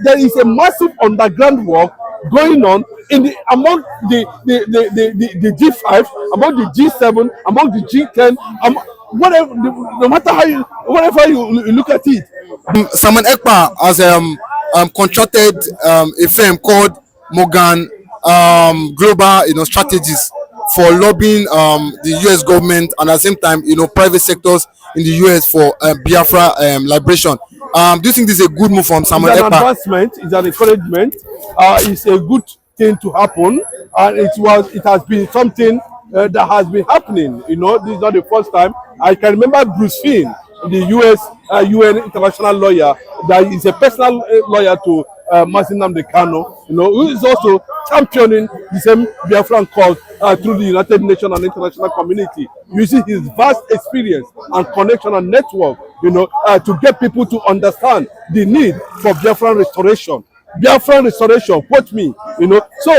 there is a massive underground work going on in the among the G5, among the G7, among the G10, whatever, no matter how you, whatever you look at it. Simon Ekpa has contracted a firm called Morgan Global, strategies for lobbying the U.S. government and at the same time, private sectors in the U.S. for Biafra liberation. Do you think this is a good move from Simon Ekpa? It's an advancement, it's an encouragement, it's a good thing to happen, and it has been something that has been happening. This is not the first time. I can remember Bruce Finn, the U.S. UN international lawyer, that is a personal lawyer to Mazi Nnamdi Kanu, who is also championing the same Biafran cause through the United Nations and international community, using his vast experience and connection and network, to get people to understand the need for Biafran restoration. Biafran restoration, quote me, So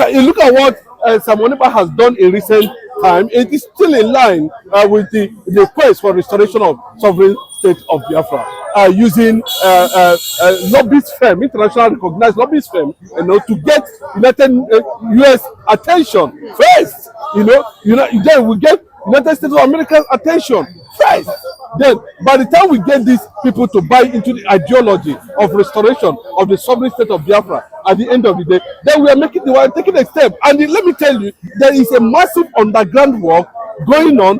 you look at what Simon Ekpa has done in recent time. It is still in line with the quest for restoration of sovereign state of Biafra, using lobbyist firm, international recognized lobbyist firm, to get United U.S. attention first. Then we get United States of America's attention first. Then, by the time we get these people to buy into the ideology of restoration of the sovereign state of Biafra, at the end of the day, then we are taking a step. And let me tell you, there is a massive underground work going on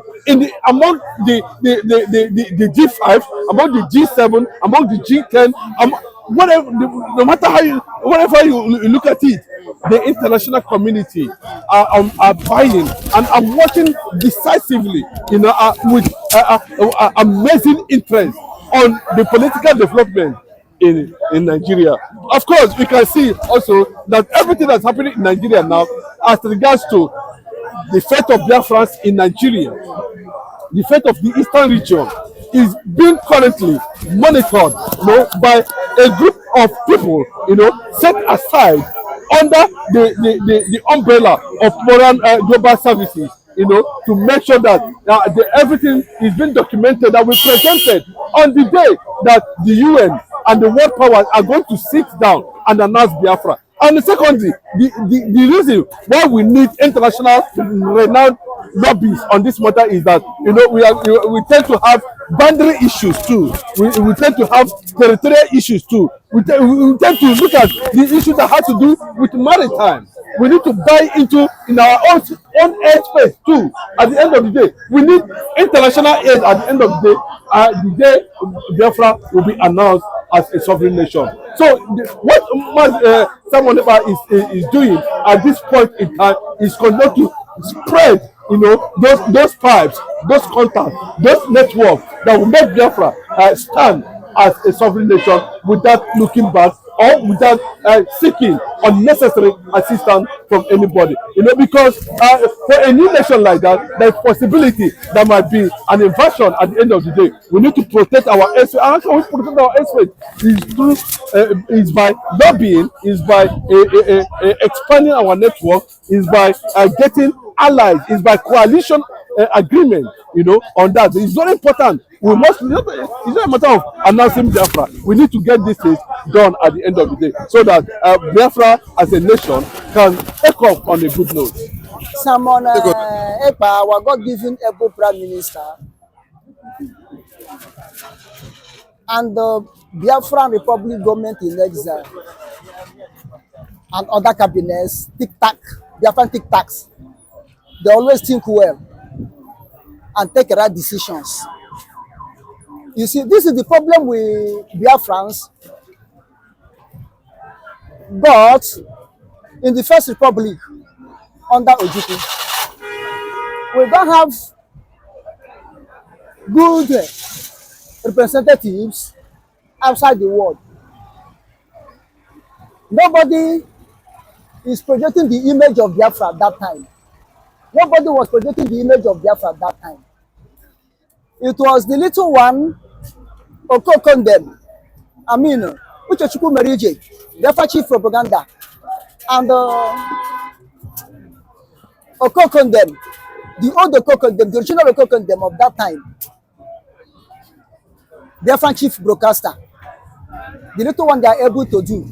among the G5, among the G7, among the G10, whatever, no matter whatever you look at it. The international community are buying and are watching decisively, with amazing interest on the political development in Nigeria. Of course, we can see also that everything that's happening in Nigeria now, as regards to the fate of Biafrans in Nigeria, the fate of the eastern region, is being currently monitored, by a group of people, set aside under the umbrella of Moran Global Services, to make sure that everything is being documented, that we presented on the day that the UN and the world powers are going to sit down and announce Biafra. And secondly, the reason why we need international renowned lobbies on this matter is that we tend to have boundary issues too. We tend to have territorial issues too. We tend to look at the issues that have to do with maritime. We need to buy into in our own airspace too. At the end of the day, we need international aid. At the end of the day, Biafra will be announced as a sovereign nation. So what Simon Ekpa is doing at this point in time is going to spread, those pipes, those contacts, those networks that will make Biafra stand as a sovereign nation without looking back or without seeking unnecessary assistance from anybody. Because for a new nation like that, there's possibility that might be an invasion at the end of the day. We need to protect our airspace. And how we protect our airspace is by lobbying, is by expanding our network, is by getting allies, is by coalition agreement, on that. It's very important. We must, it's not a matter of announcing Biafra. We need to get this thing done at the end of the day so that Biafra as a nation can take off on a good note. Simon Ekpa, our God-given able Prime Minister, and the Biafran Republic government in exile, and other cabinets, Biafran tic-tacs, they always think well and take right decisions. You see, this is the problem with Biafrans. But in the First Republic, under Ojukwu, we don't have good representatives outside the world. Nobody is projecting the image of Biafra at that time. Nobody was projecting the image of Biafra at that time. It was the little one, Okokondem, Uchechukwu Merije, Biafra chief propaganda, and Okokondem, the old Okokondem, the original Okokondem of that time, Biafra chief broadcaster. the little one they are able to do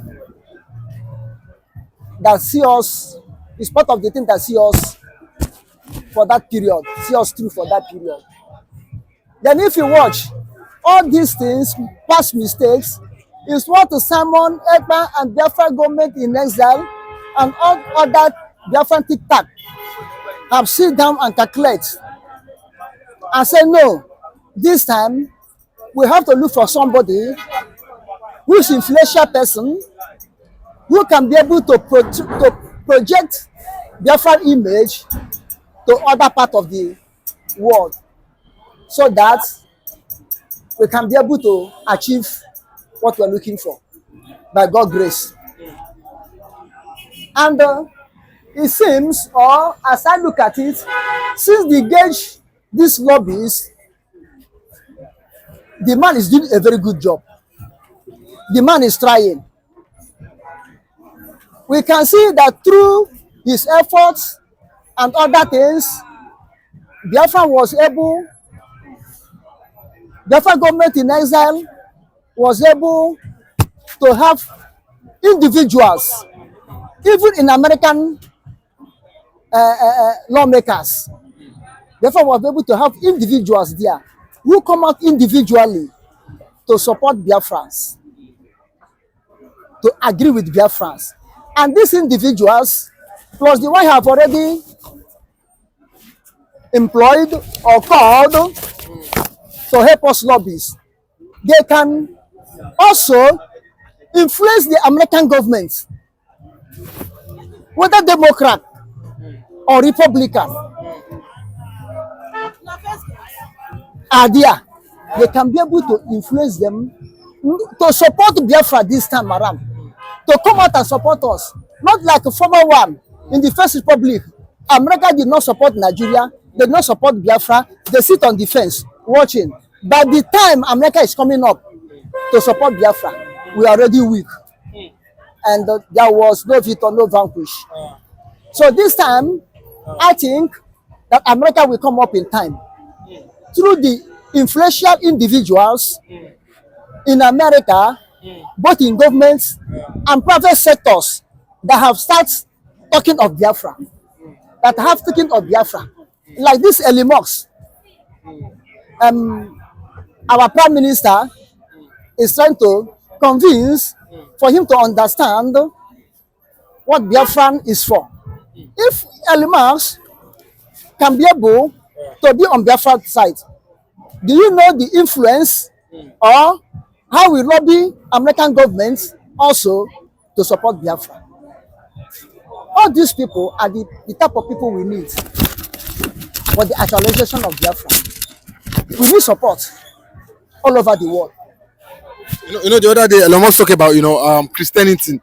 that see us is part of the thing that see us for that period, see us through for that period. Then if you watch all these things, past mistakes, is what Simon, Ekpa, and Biafra government in exile and all other Biafran tic-tac have sit down and calculate and say, no, this time we have to look for somebody who is influential person, who can be able to project Biafran image to other part of the world, so that we can be able to achieve what we're looking for by God's grace. And it seems, or as I look at it, since they engage these lobbies, the man is doing a very good job. The man is trying. We can see that through his efforts and other things, Biafra government in exile was able to have individuals, even in American lawmakers. Therefore, was able to have individuals there who come out individually to support Biafrans, to agree with Biafrans. And these individuals, plus the one who have already employed or called to help us lobbies, they can also influence the American government, whether Democrat or Republican, are there. They can be able to influence them to support Biafra this time around, to come out and support us. Not like a former one in the First Republic. America did not support Nigeria, they did not support Biafra, they sit on the fence watching. By the time America is coming up to support Biafra, we are already weak. And there was no victor, no vanquish. So this time, I think that America will come up in time through the influential individuals in America, both in governments and private sectors, that have started talking of Biafra, that have taken of Biafra. Like this Ellie Mox, our Prime Minister is trying to convince for him to understand what Biafran is for. If Ellie Mox can be able to be on Biafra's side, do you know the influence or how we lobby American governments also to support Biafra? All these people are the type of people we need for the actualization of Biafra. We need support all over the world. The other day, Elon Musk talked about Christianity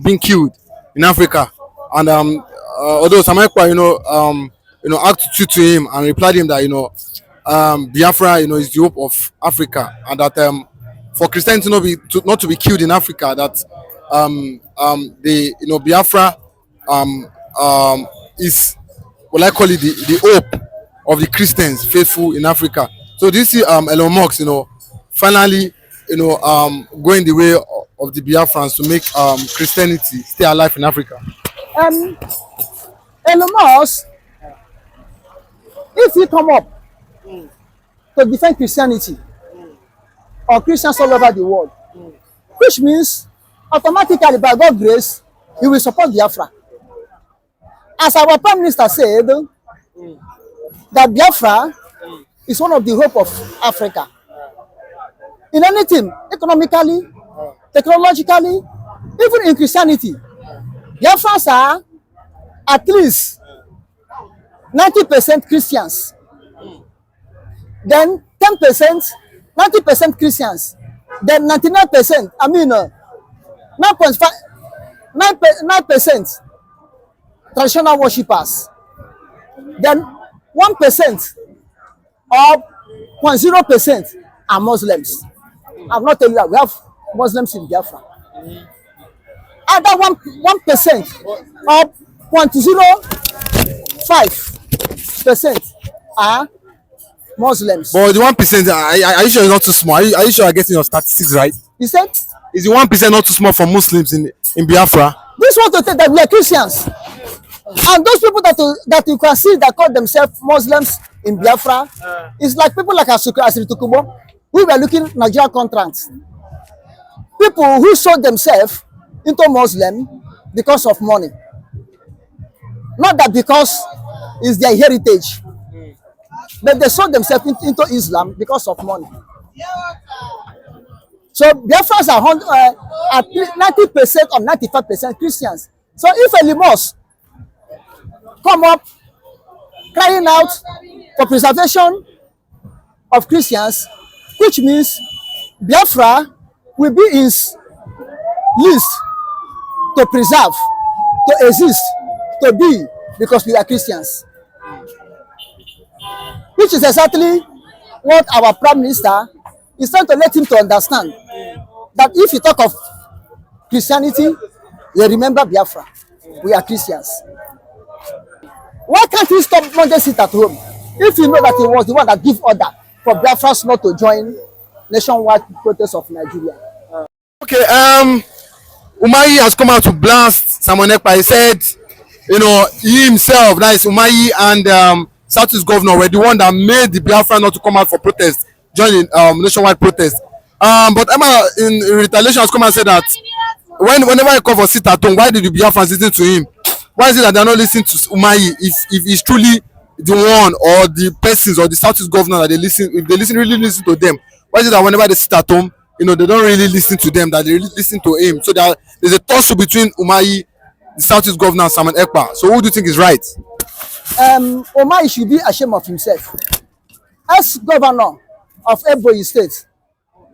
being killed in Africa, and although some Ekpa, asked to him and replied him that Biafra is the hope of Africa, and that for Christianity not to be killed in Africa, that Biafra is what I call it the hope of the Christians faithful in Africa. So this is Elon Musk finally going the way of the Biafrans to make Christianity stay alive in Africa. Elon Musk, if he come up to defend Christianity or Christians all over the world, which means automatically by God's grace, he will support Biafra. As our Prime Minister said, that Biafra is one of the hope of Africa. In anything, economically, technologically, even in Christianity, Biafrans are at least 90% Christians. Then 10%, 90% Christians. Then 99%, 9% traditional worshippers. Then 1% or 0.0% are Muslims. I've not told you that we have Muslims in Biafra. Other 1% or 0.05% are Muslims. But the 1%, are you sure it's not too small? Are you sure you're getting your statistics right? He said, Is the 1% not too small for Muslims in Biafra? this want to take that we are Christians. And those people that you can see that call themselves Muslims in Biafra, it's like people like Secrecy, who were looking at Nigerian contracts. People who sold themselves into Muslim because of money. Not that because it's their heritage, but they sold themselves into Islam because of money. So Biafrans are at 90% or 95% Christians. So if a Limos come up crying out for preservation of Christians, which means Biafra will be his list to preserve, to exist, to be, because we are Christians. Which is exactly what our Prime Minister is trying to let him to understand. That if you talk of Christianity, they remember Biafra. We are Christians. Why can't he stop Monday sit at home? If you know that he was the one that gave order for Biafrans not to join nationwide protest of Nigeria. Okay, Umahi has come out to blast Simon Ekpa. He said, he himself, that is Umahi and Southeast governor, were the one that made the Biafra not to come out for protest, join nationwide protest. But Emma, in retaliation, has come and said that whenever he called for sit at home, why did the Biafrans listen to him? Why is it that they are not listening to Umahi if he's truly the one or the persons or the Southeast governor that they listen, if they really listen to them? Why is it that whenever they sit at home, they don't really listen to them, that they really listen to him? So there's a tussle between Umahi, the Southeast governor, and Simon Ekpa. So who do you think is right? Umahi should be ashamed of himself. As governor of Ebonyi State,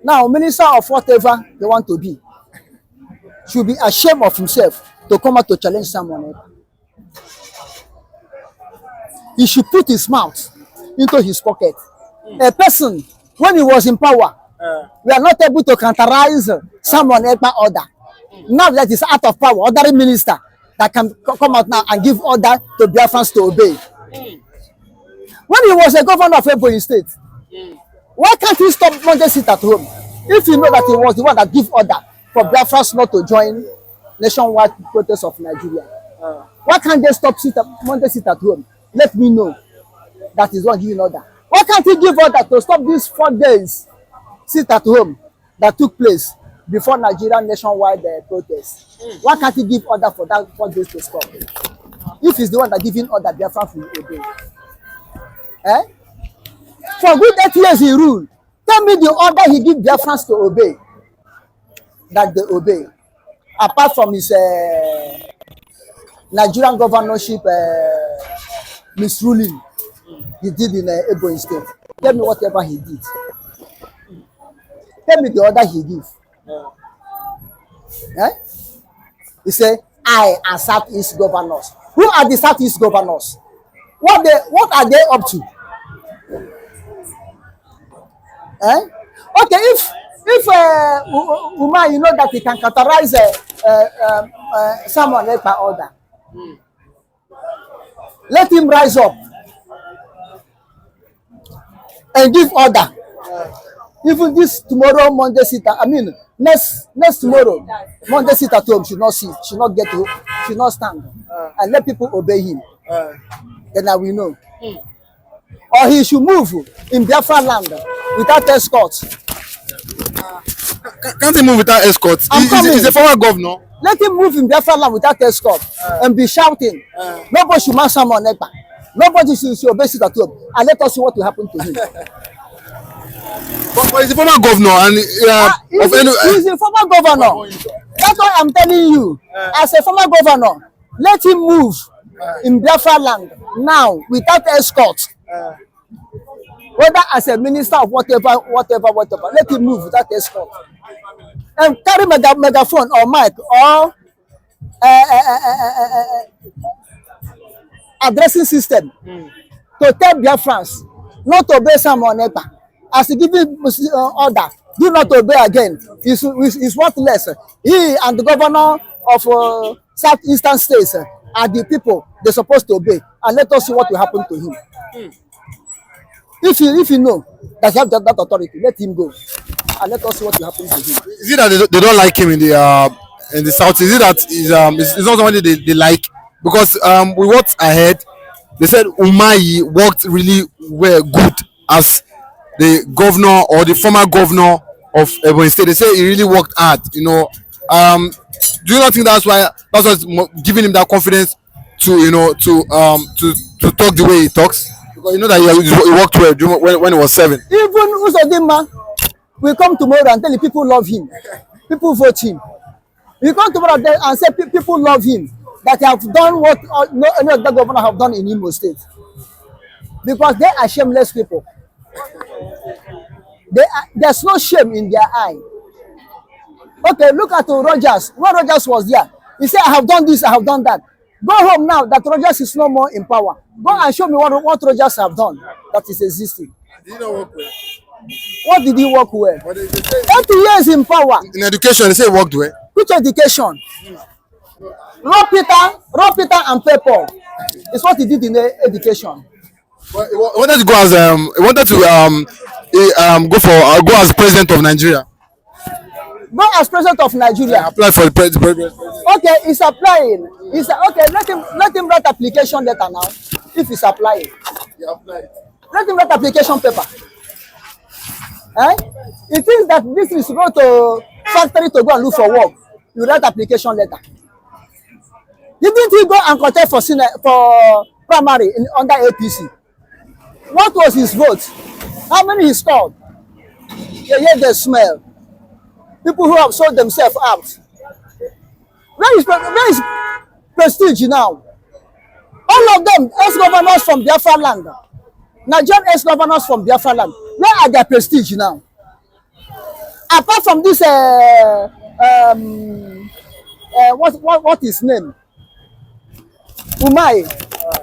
now minister of whatever they want to be, should be ashamed of himself to come out to challenge someone. He should put his mouth into his pocket. A person, when he was in power, we are not able to counterize someone Ekpa order. Now that he's out of power, ordinary minister that can come out now and give order to Biafrans to obey. When he was a governor of Ebonyi State, why can't he stop Monday sit at home? If you know that he was the one that gave order for Biafrans not to join nationwide protest of Nigeria, why can't they stop Monday sit at home? Let me know that is one giving order. Why can't he give order to stop these 4 days sit at home that took place before Nigerian nationwide protest? Why can't he give order for that 4 days to stop? If he's the one that giving order, Biafra will obey. For good 8 years he ruled. Tell me the order he give Biafrans to obey. That they obey. Apart from his Nigerian governorship misruling he did in Ebonyi State. Tell me whatever he did. Tell me the order he give. He said, I and Southeast governors. Who are the Southeast governors? What are they up to? Okay, if Uma, you know that he can categorize someone else by order, let him rise up and give order. Even this tomorrow Monday sit, next tomorrow Monday sit at home should not sit, should not get to, should not stand, and let people obey him. Then I will know. Or he should move in Biafra land without escort. Can't he move without escort? He's a former governor. Let him move in Biafra land without escort and be shouting. Nobody should match someone Ekpa. Nobody should obey sit at home. And let us see what will happen to him. But he's a former governor and he's a former governor. That's why I'm telling you. As a former governor, let him move in Biafra land now without escort. Whether as a minister of whatever, let him move without escort. And carry megaphone or mic or addressing system to tell Biafrans not to obey someone Ekpa. As he give order, do not obey again. Is worthless. He and the governor of southeastern states are the people they're supposed to obey. And let us see what will happen to him. If you know that you have that authority, let him go. and let us see what will happen to him. Is it that they don't like him in the south? Is it that it's not somebody they like? Because with what I heard, they said Umahi worked really well, good as the governor or the former governor of Ebonyi State. They say he really worked hard. Um, do you not think that's what's giving him that confidence to to talk the way he talks? Because you know that he worked well when he was 7. Even Uzodinma will come tomorrow and tell the people love him. People vote him. He come tomorrow and say people love him. That he have done what no any other governor have done in Imo State. Because they are shameless people. There's no shame in their eye. Okay, look at Rogers. When Rogers was there, he said, I have done this, I have done that. Go home now that Rogers is no more in power. Go and show me what Rogers have done that is existing. Did he not work well? What did he work well? 30 years in power. In education, they say he worked well. Which education? Raw Peter and paper is what he did in the education. Well, he wanted to go as he wanted to go as president of Nigeria. Go as president of Nigeria. Yeah, apply for the president. Okay, he's applying. Okay. Let him write application letter now. If he's applying, He applied. let him write application paper. He thinks that this is go to factory to go and look for work. You write application letter. Didn't he go and contest for primary under APC? What was his vote? How many he scored? You hear the smell. People who have sold themselves out. Where is prestige now? All of them, ex-governors from Biafra land. Nigerian ex-governors from Biafra land. Where are their prestige now? Apart from this, what is his name? Umai,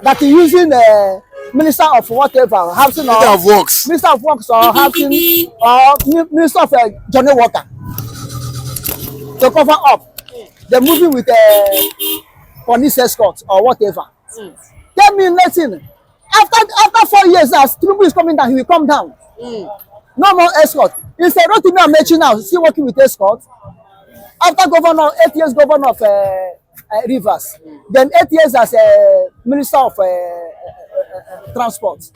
that he using minister of whatever, housing or minister of works or housing or minister of Johnny Water to cover up. They're moving with police escort or whatever. Tell me nothing. After 4 years, as Tinubu is coming down, he will come down. No more escort. He said, Rotimi Amechi now, still working with escort. After governor, 8 years governor of Rivers, then 8 years as a minister of transport.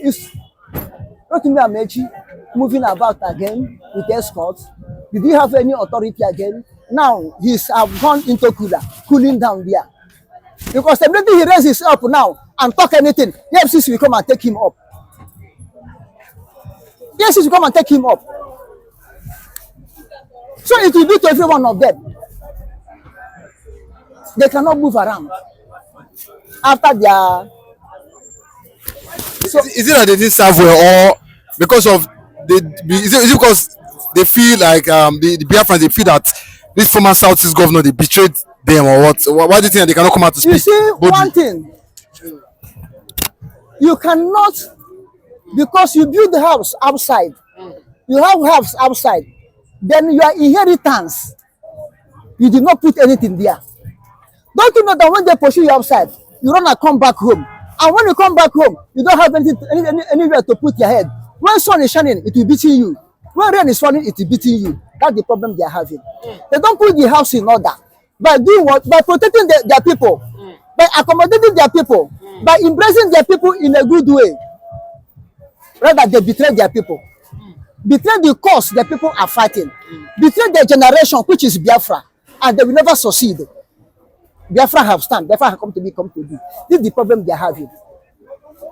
Is Rotimi Amechi moving about again with escort? Did he have any authority again? Now he's gone into cooling down there. Because the minute he raises up now and talk anything, the FCC will come and take him up. The FCC will come and take him up. So it will be to every one of them. They cannot move around after their. So is it that they didn't serve well, or because of is it because they feel like the Biafrans, they feel that this former Southeast governor, they betrayed them, or what? Why do you think that they cannot come out to speak? You see, one thing, you cannot, because you build the house outside, you have house outside, then your inheritance, you did not put anything there. Don't you know that when they pursue you outside, you run and come back home, and when you come back home, you don't have anything, anywhere to put your head. When sun is shining, it will be beating you. When rain is falling, it will be beating you. That's the problem they are having. They don't put the house in order. By doing what? By protecting their people. By accommodating their people. By embracing their people in a good way. Rather, they betray their people. Betray the cause the people are fighting. Betray their generation, which is Biafra. And they will never succeed. Biafra have stand. Biafra have come to be. This is the problem they are having.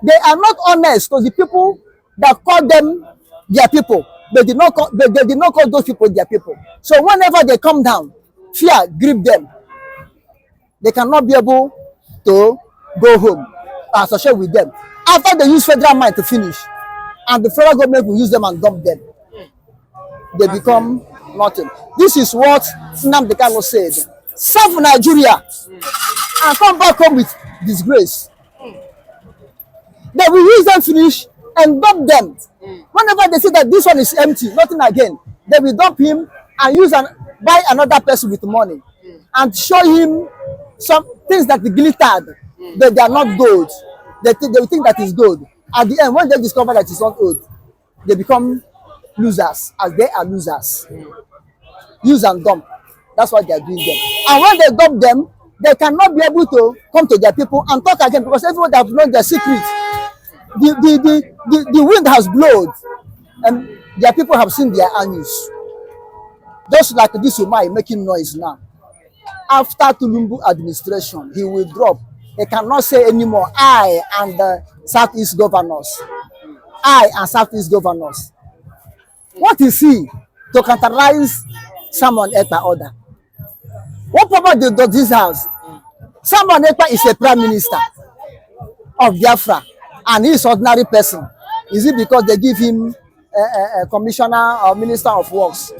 They are not honest to the people that call them their people. They did not call those people their people. So whenever they come down, fear grip them. They cannot be able to go home and associate with them. After they use federal mind to finish, and the federal government will use them and dump them, they become nothing. This is what Nnamdi Kanu said. Serve Nigeria and come back home with disgrace. They will use them finish and dump them. Whenever they see that this one is empty, nothing again, they will dump him and buy another person with money and show him some things that glittered, that they are not gold. They will think that is gold. At the end, when they discover that it's not gold, they become losers as they are losers. Use and dump. That's what they are doing them. And when they dump them, they cannot be able to come to their people and talk again because everyone have known their secret. The wind has blown and their people have seen their anus. Just like this Umai making noise now. After Tinubu administration, he will drop. He cannot say anymore, I and the Southeast governors. I and Southeast governors. What is he to characterize someone Ekpa order? What purpose does this house? Someone Ekpa is a prime minister of Biafra and he is an ordinary person. Is it because they give him a commissioner or minister of works?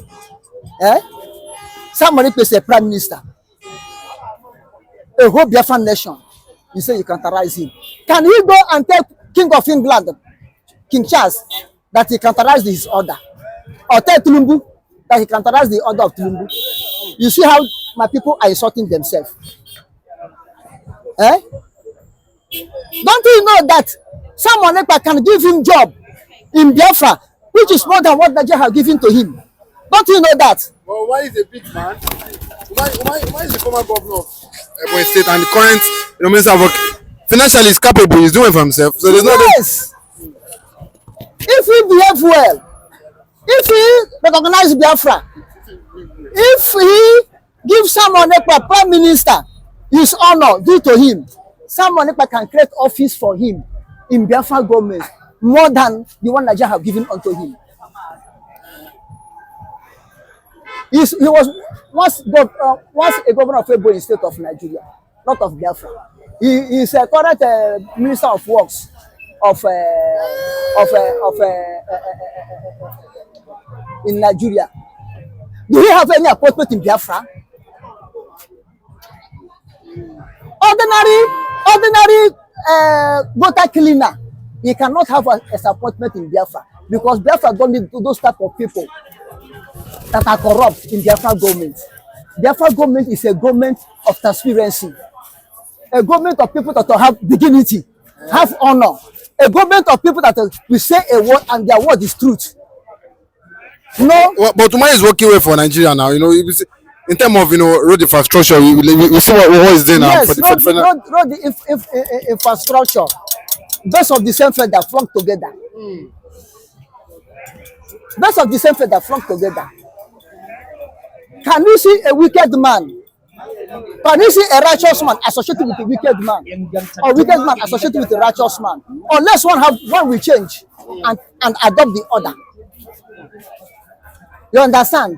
Eh? Someone Ekpa is a prime minister. A whole Biafran nation. You say you characterize him. Can he go and tell King of England, King Charles, that he characterized his order? Or tell Tinubu that he characterized the order of Tinubu? You see how my people are insulting themselves. Eh? Don't you know that someone can give him job in Biafra, which is more than what Nigeria have given to him? Don't you know that? Well, why is a big man? Why is the former governor of Ebonyi State and the current minister of work financially is capable? He's doing it for himself. So there's yes. If he behave well, if he recognize Biafra, if he gives someone a prime minister his honor due to him, someone can create office for him in Biafra government more than the one Nigeria have given unto him. He was once a governor of Ebonyi State of Nigeria, not of Biafra. He is a current minister of works in Nigeria. Do we have any appointment in Biafra? Ordinary water cleaner, he cannot have an appointment in Biafra because Biafra don't need those type of people that are corrupt in Biafra government. Biafra government is a government of transparency, a government of people that have dignity, have honor, a government of people that will say a word and their word is truth. No, well, but Umar is working well for Nigeria now. You know, in terms of road infrastructure, we see what is there now. Yes, road infrastructure. Best of the same feather flock together. Best of the same feather flock together. Can you see a wicked man? Can you see a righteous man associated with a wicked man? Or wicked man associated with a righteous man? Unless one will change and adopt the other. You understand?